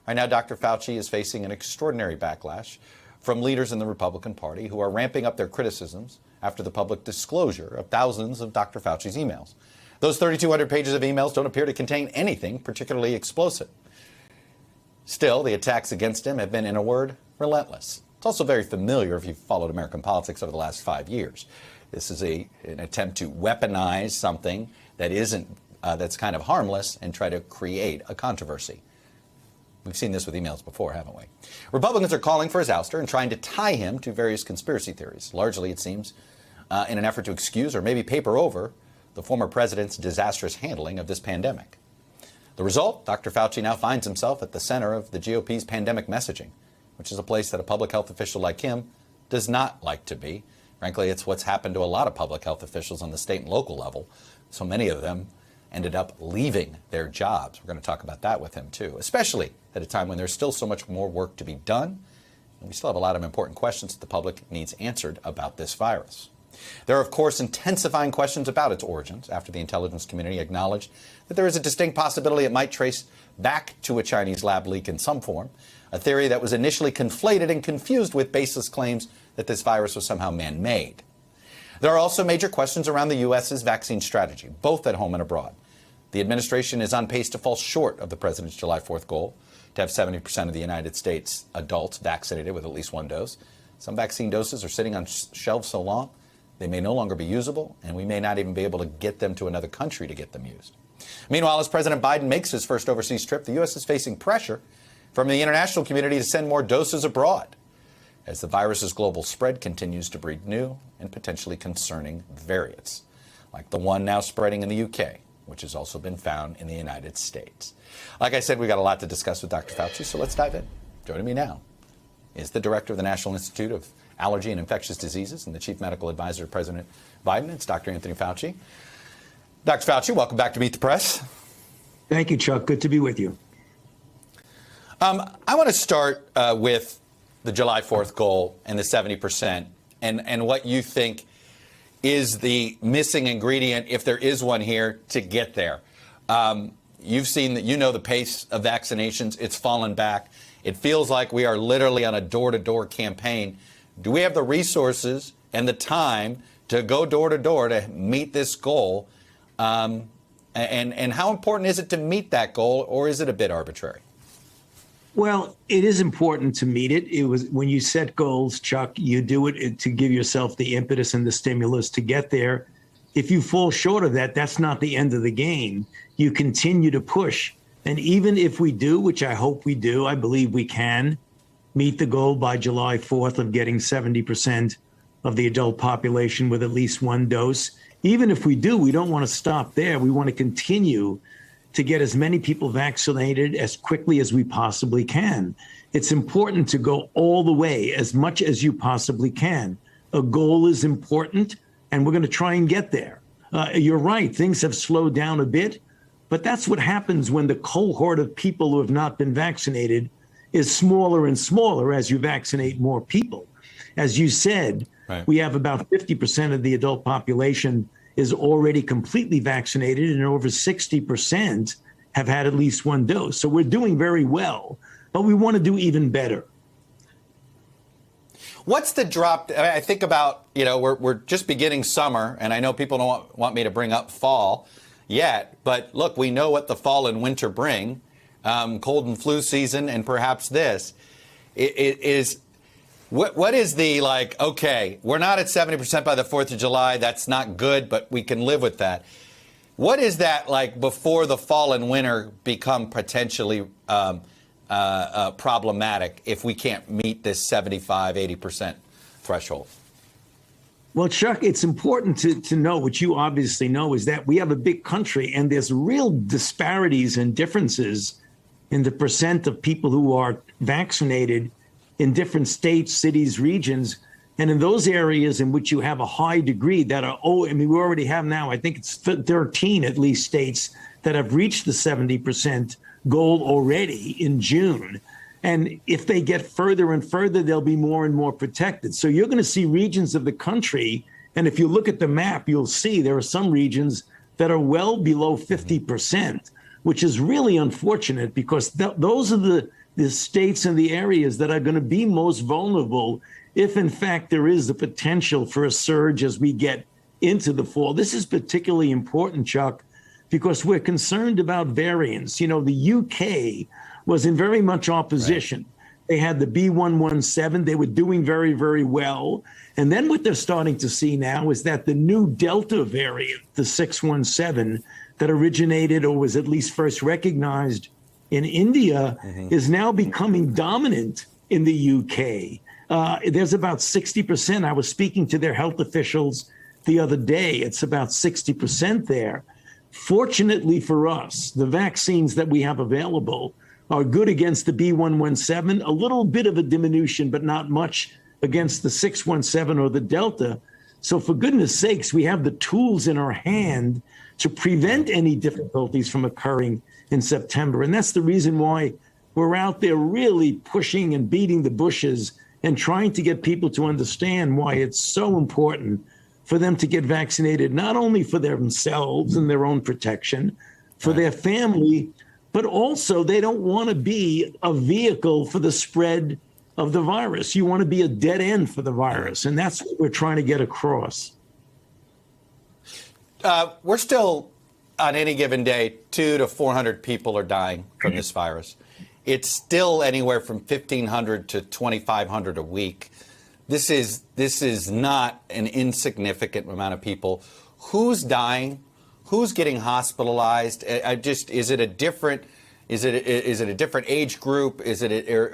Right now, Dr. Fauci is facing an extraordinary backlash from leaders in the Republican Party who are ramping up their criticisms after the public disclosure of thousands of Dr. Fauci's emails. Those 3,200 pages of emails don't appear to contain anything particularly explosive. Still, the attacks against him have been, in a word, relentless. It's also very familiar if you've followed American politics over the last 5 years. This is an attempt to weaponize something that that's kind of harmless and try to create a controversy. We've seen this with emails before, haven't we? Republicans are calling for his ouster and trying to tie him to various conspiracy theories, largely, it seems, in an effort to excuse or maybe paper over the former president's disastrous handling of this pandemic. The result, Dr. Fauci now finds himself at the center of the GOP's pandemic messaging, which is a place that a public health official like him does not like to be. Frankly, it's what's happened to a lot of public health officials on the state and local level. So many of them ended up leaving their jobs. We're going to talk about that with him, too, especially at a time when there's still so much more work to be done. And we still have a lot of important questions that the public needs answered about this virus. There are, of course, intensifying questions about its origins after the intelligence community acknowledged that there is a distinct possibility it might trace back to a Chinese lab leak in some form, a theory that was initially conflated and confused with baseless claims that this virus was somehow man-made. There are also major questions around the U.S.'s vaccine strategy, both at home and abroad. The administration is on pace to fall short of the president's July 4th goal to have 70% of the United States adults vaccinated with at least one dose. Some vaccine doses are sitting on shelves so long they may no longer be usable, and we may not even be able to get them to another country to get them used. Meanwhile, as President Biden makes his first overseas trip, the U.S. is facing pressure from the international community to send more doses abroad as the virus's global spread continues to breed new and potentially concerning variants, like the one now spreading in the UK, which has also been found in the United States. Like I said, we got a lot to discuss with Dr. Fauci, so let's dive in. Joining me now is the director of the National Institute of Allergy and Infectious Diseases and the chief medical advisor to President Biden. It's Dr. Anthony Fauci. Dr. Fauci, welcome back to Meet the Press. Thank you, Chuck. Good to be with you. I want to start with the July 4th goal and the 70% and what you think is the missing ingredient, if there is one here, to get there. You've seen that, the pace of vaccinations. It's fallen back. It feels like we are literally on a door-to-door campaign. Do we have the resources and the time to go door to door to meet this goal? And how important is it to meet that goal, or is it a bit arbitrary? Well, it is important to meet it. It was when you set goals, Chuck, you do it to give yourself the impetus and the stimulus to get there. If you fall short of that, that's not the end of the game. You continue to push. And even if we do, which I hope we do, I believe we can meet the goal by July 4th of getting 70% of the adult population with at least one dose. Even if we do, we don't want to stop there. We want to continue to get as many people vaccinated as quickly as we possibly can. It's important to go all the way, as much as you possibly can. A goal is important, and we're going to try and get there. You're right, things have slowed down a bit, but that's what happens when the cohort of people who have not been vaccinated is smaller and smaller as you vaccinate more people. As you said, right, we have about 50% of the adult population is already completely vaccinated, and over 60% have had at least one dose. So we're doing very well, but we want to do even better. What's the drop? I think about, we're just beginning summer, and I know people don't want me to bring up fall yet, but look, we know what the fall and winter bring, cold and flu season, and perhaps this. What is the, okay, we're not at 70% by the 4th of July. That's not good, but we can live with that. What is that like before the fall and winter become potentially problematic if we can't meet this 75, 80% threshold? Well, Chuck, it's important to know what you obviously know is that we have a big country and there's real disparities and differences in the percent of people who are vaccinated in different states, cities, regions, and in those areas in which you have a high degree that are, we already have now, I think it's 13 at least states that have reached the 70% goal already in June. And if they get further and further, they'll be more and more protected. So you're going to see regions of the country, and if you look at the map, you'll see there are some regions that are well below 50%, which is really unfortunate because those are the the states and the areas that are going to be most vulnerable if, in fact, there is the potential for a surge as we get into the fall. This is particularly important, Chuck, because we're concerned about variants. You know, the UK was in very much opposition. Right. They had the B117. They were doing very, very well. And then what they're starting to see now is that the new Delta variant, the 617, that originated or was at least first recognized in India, is now becoming dominant in the UK. There's about 60%. I was speaking to their health officials the other day. It's about 60% there. Fortunately for us, the vaccines that we have available are good against the B117, a little bit of a diminution, but not much against the 617 or the Delta. So for goodness sakes, we have the tools in our hand to prevent any difficulties from occurring in September. And that's the reason why we're out there really pushing and beating the bushes and trying to get people to understand why it's so important for them to get vaccinated, not only for themselves and their own protection, for their family, but also they don't want to be a vehicle for the spread of the virus. You want to be a dead end for the virus, and that's what we're trying to get across. We're still, on any given day, 200 to 400 people are dying from this virus. It's still anywhere from 1,500 to 2,500 a week. This is not an insignificant amount of people. Who's dying? Who's getting hospitalized? Is it a different age group?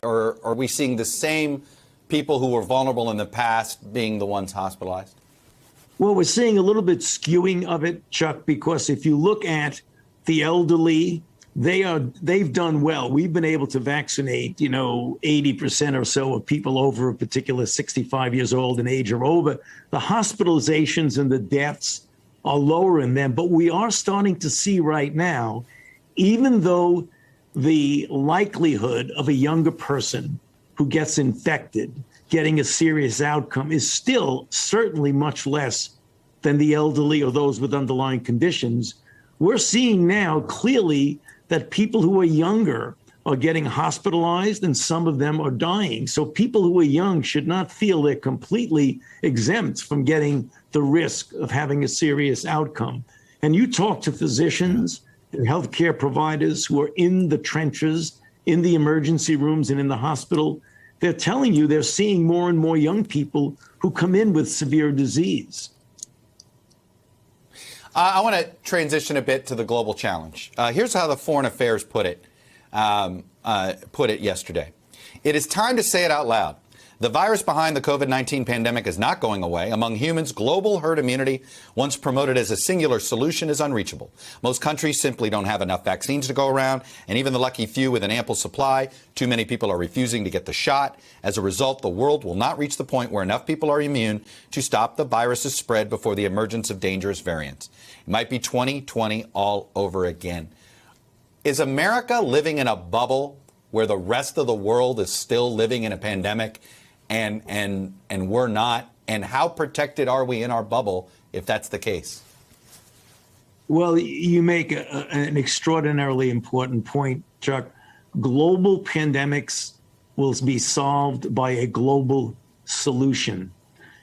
Or are we seeing the same people who were vulnerable in the past being the ones hospitalized? Well, we're seeing a little bit skewing of it, Chuck, because if you look at the elderly, they've done well. We've been able to vaccinate, 80% or so of people over a particular 65 years old in age or over. The hospitalizations and the deaths are lower in them, but we are starting to see right now, even though the likelihood of a younger person who gets infected getting a serious outcome is still certainly much less than the elderly or those with underlying conditions. We're seeing now clearly that people who are younger are getting hospitalized and some of them are dying. So people who are young should not feel they're completely exempt from getting the risk of having a serious outcome. And you talk to physicians and healthcare providers who are in the trenches, in the emergency rooms and in the hospital, they're telling you they're seeing more and more young people who come in with severe disease. I want to transition a bit to the global challenge. Here's how the Foreign Affairs put it yesterday. It is time to say it out loud. The virus behind the COVID-19 pandemic is not going away. Among humans, global herd immunity, once promoted as a singular solution, is unreachable. Most countries simply don't have enough vaccines to go around, and even the lucky few with an ample supply, too many people are refusing to get the shot. As a result, the world will not reach the point where enough people are immune to stop the virus's spread before the emergence of dangerous variants. It might be 2020 all over again. Is America living in a bubble where the rest of the world is still living in a pandemic? And we're not? And how protected are we in our bubble if that's the case? Well, you make an extraordinarily important point, Chuck. Global pandemics will be solved by a global solution.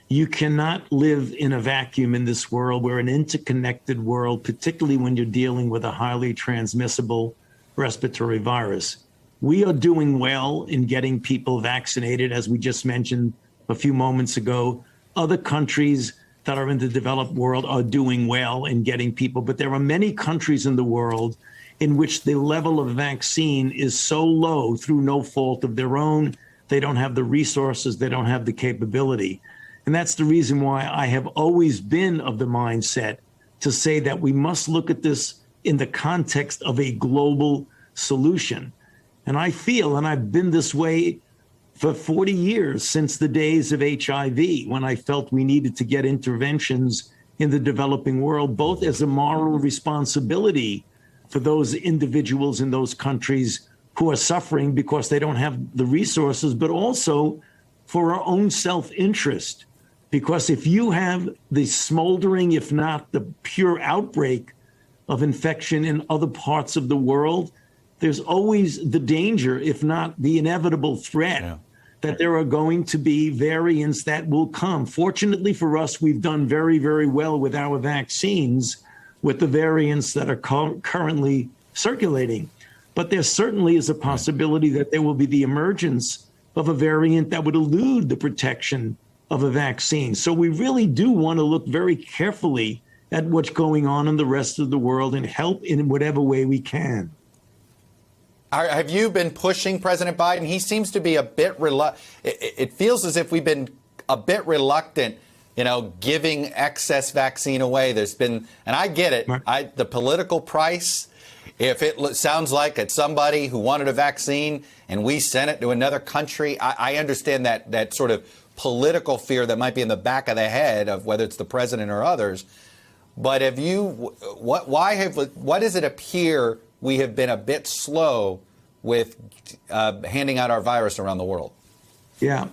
You cannot live in a vacuum in this world. We're an interconnected world, particularly when you're dealing with a highly transmissible respiratory virus. We are doing well in getting people vaccinated, as we just mentioned a few moments ago. Other countries that are in the developed world are doing well in getting people, but there are many countries in the world in which the level of vaccine is so low through no fault of their own. They don't have the resources, they don't have the capability. And that's the reason why I have always been of the mindset to say that we must look at this in the context of a global solution. And I feel, and I've been this way for 40 years, since the days of HIV, when I felt we needed to get interventions in the developing world, both as a moral responsibility for those individuals in those countries who are suffering because they don't have the resources, but also for our own self-interest. Because if you have the smoldering, if not the pure outbreak of infection in other parts of the world, there's always the danger, if not the inevitable threat, that there are going to be variants that will come. Fortunately for us, we've done very, very well with our vaccines with the variants that are currently circulating. But there certainly is a possibility that there will be the emergence of a variant that would elude the protection of a vaccine. So we really do want to look very carefully at what's going on in the rest of the world and help in whatever way we can. Have you been pushing President Biden? He seems to be a bit reluctant. It feels as if we've been a bit reluctant, giving excess vaccine away. There's been, and I get it, the political price. If it sounds like it's somebody who wanted a vaccine and we sent it to another country, I understand that sort of political fear that might be in the back of the head of whether it's the president or others. But why does it appear we have been a bit slow with handing out our virus around the world? Yeah.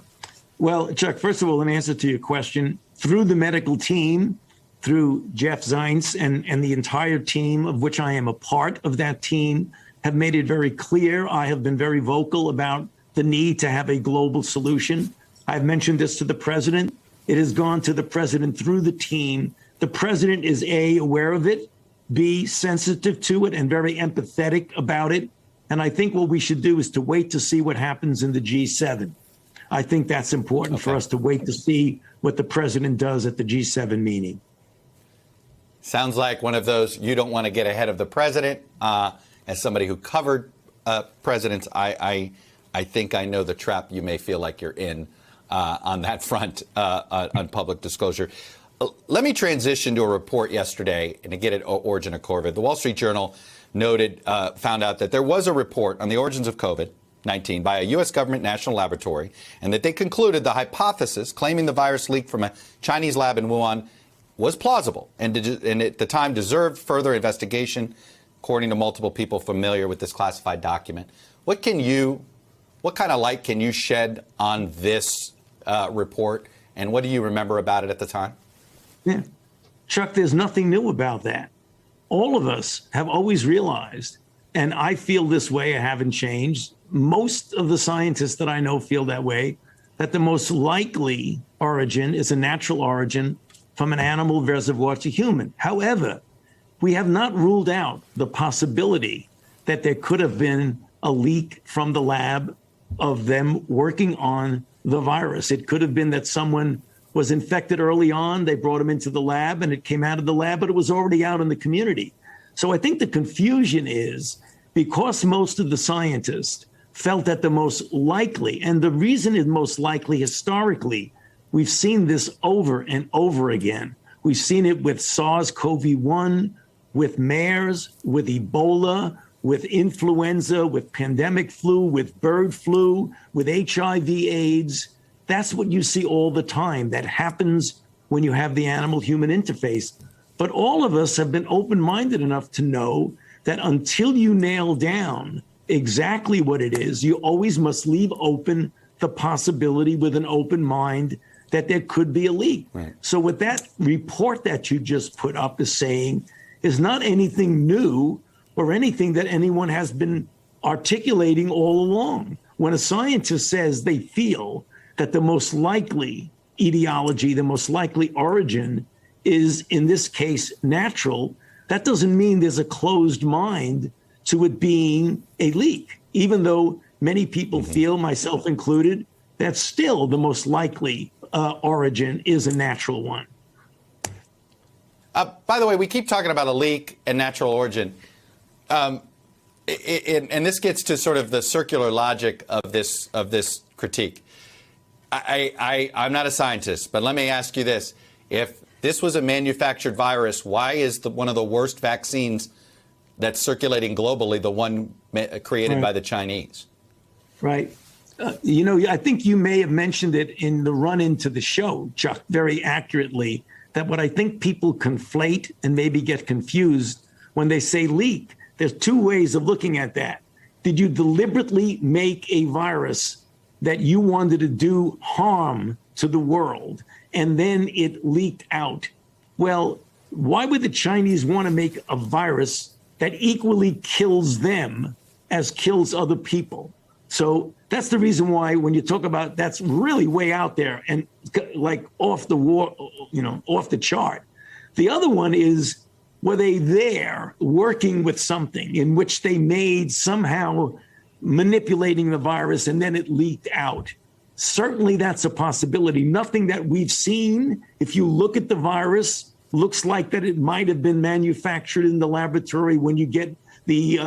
Well, Chuck, first of all, in answer to your question, through the medical team, through Jeff Zients and the entire team, of which I am a part of that team, have made it very clear. I have been very vocal about the need to have a global solution. I've mentioned this to the president. It has gone to the president through the team. The president is A, aware of it, B, sensitive to it and very empathetic about it. And I think what we should do is to wait to see what happens in the G7. I think that's important for us to wait to see what the president does at the G7 meeting. Sounds like one of those, you don't want to get ahead of the president. As somebody who covered presidents, I think I know the trap you may feel like you're in on that front on public disclosure. Let me transition to a report yesterday and to get at origin of COVID. The Wall Street Journal found out that there was a report on the origins of COVID-19 by a U.S. government national laboratory, and that they concluded the hypothesis claiming the virus leaked from a Chinese lab in Wuhan was plausible and at the time deserved further investigation, according to multiple people familiar with this classified document. What kind of light can you shed on this report, and what do you remember about it at the time? Yeah. Chuck, there's nothing new about that. All of us have always realized, and I feel this way, I haven't changed. Most of the scientists that I know feel that way, that the most likely origin is a natural origin from an animal reservoir to human. However, we have not ruled out the possibility that there could have been a leak from the lab of them working on the virus. It could have been that someone was infected early on, they brought him into the lab and it came out of the lab, but it was already out in the community. So I think the confusion is because most of the scientists felt that the most likely, and the reason is most likely historically, we've seen this over and over again. We've seen it with SARS-CoV-1, with MERS, with Ebola, with influenza, with pandemic flu, with bird flu, with HIV/AIDS. That's what you see all the time. That happens when you have the animal-human interface. But all of us have been open-minded enough to know that until you nail down exactly what it is, you always must leave open the possibility with an open mind that there could be a leak. Right. So what that report that you just put up is saying is not anything new or anything that anyone has been articulating all along. When a scientist says they feel that the most likely etiology, the most likely origin is, in this case, natural, that doesn't mean there's a closed mind to it being a leak, even though many people feel, myself included, that still the most likely origin is a natural one. By the way, we keep talking about a leak and natural origin. And this gets to sort of the circular logic of this critique. I'm not a scientist, but let me ask you this. If this was a manufactured virus, why is one of the worst vaccines that's circulating globally the one created by the Chinese? Right. I think you may have mentioned it in the run-in to the show, Chuck, very accurately, that what I think people conflate and maybe get confused when they say leak. There's two ways of looking at that. Did you deliberately make a virus that you wanted to do harm to the world, and then it leaked out? Well, why would the Chinese want to make a virus that equally kills them as kills other people. So that's the reason why when you talk about that's really way out there and like off the war, off the chart. The other one is, were they there working with something in which they made somehow manipulating the virus and then it leaked out? Certainly that's a possibility. Nothing that we've seen, if you look at the virus, looks like that it might have been manufactured in the laboratory. When you get the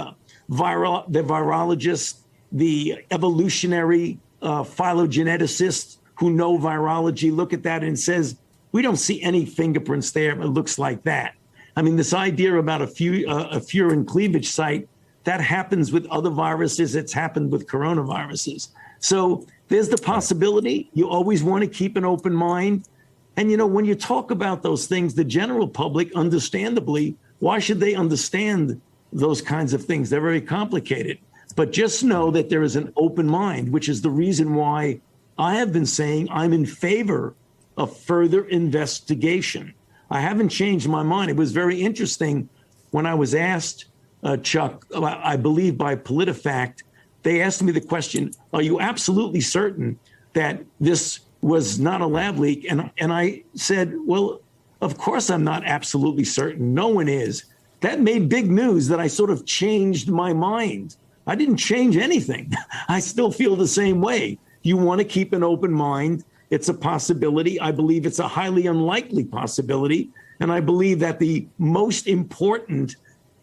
virologist, the evolutionary phylogeneticists who know virology, look at that and says, we don't see any fingerprints there. It looks like that. I mean, this idea about a furin cleavage site, that happens with other viruses. It's happened with coronaviruses. So there's the possibility. You always want to keep an open mind. And, when you talk about those things, the general public, understandably, why should they understand those kinds of things? They're very complicated. But just know that there is an open mind, which is the reason why I have been saying I'm in favor of further investigation. I haven't changed my mind. It was very interesting when I was asked, Chuck, I believe by PolitiFact, they asked me the question, are you absolutely certain that this was not a lab leak? And I said, well, of course I'm not absolutely certain. No one is. That made big news that I sort of changed my mind. I didn't change anything. I still feel the same way. You want to keep an open mind. It's a possibility. I believe it's a highly unlikely possibility. And I believe that the most important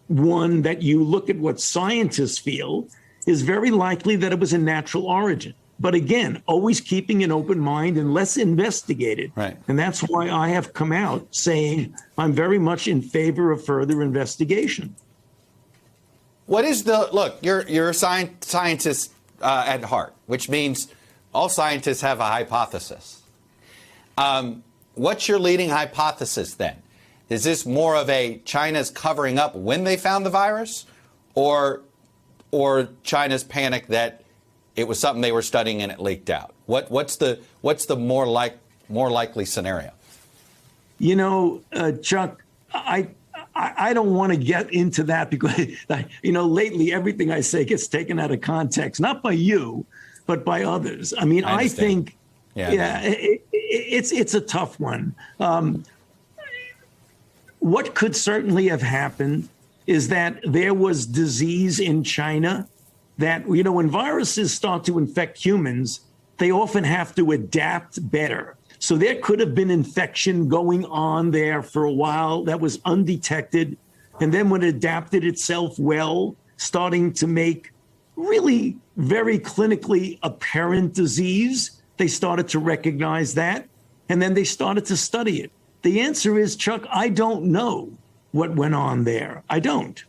one, that you look at what scientists feel, is very likely that it was a natural origin. But again, always keeping an open mind and less investigated. Right. And that's why I have come out saying I'm very much in favor of further investigation. What is look, you're a scientist at heart, which means all scientists have a hypothesis. What's your leading hypothesis then? Is this more of a China's covering up when they found the virus, or China's panic that it was something they were studying and it leaked out? What's the more likely scenario? Chuck, I don't want to get into that because, lately everything I say gets taken out of context, not by you, but by others. I mean, I think, it's a tough one. What could certainly have happened is that there was disease in China that, when viruses start to infect humans, they often have to adapt better. So there could have been infection going on there for a while that was undetected. And then when it adapted itself well, starting to make really very clinically apparent disease, they started to recognize that. And then they started to study it. The answer is, Chuck, I don't know what went on there. I don't.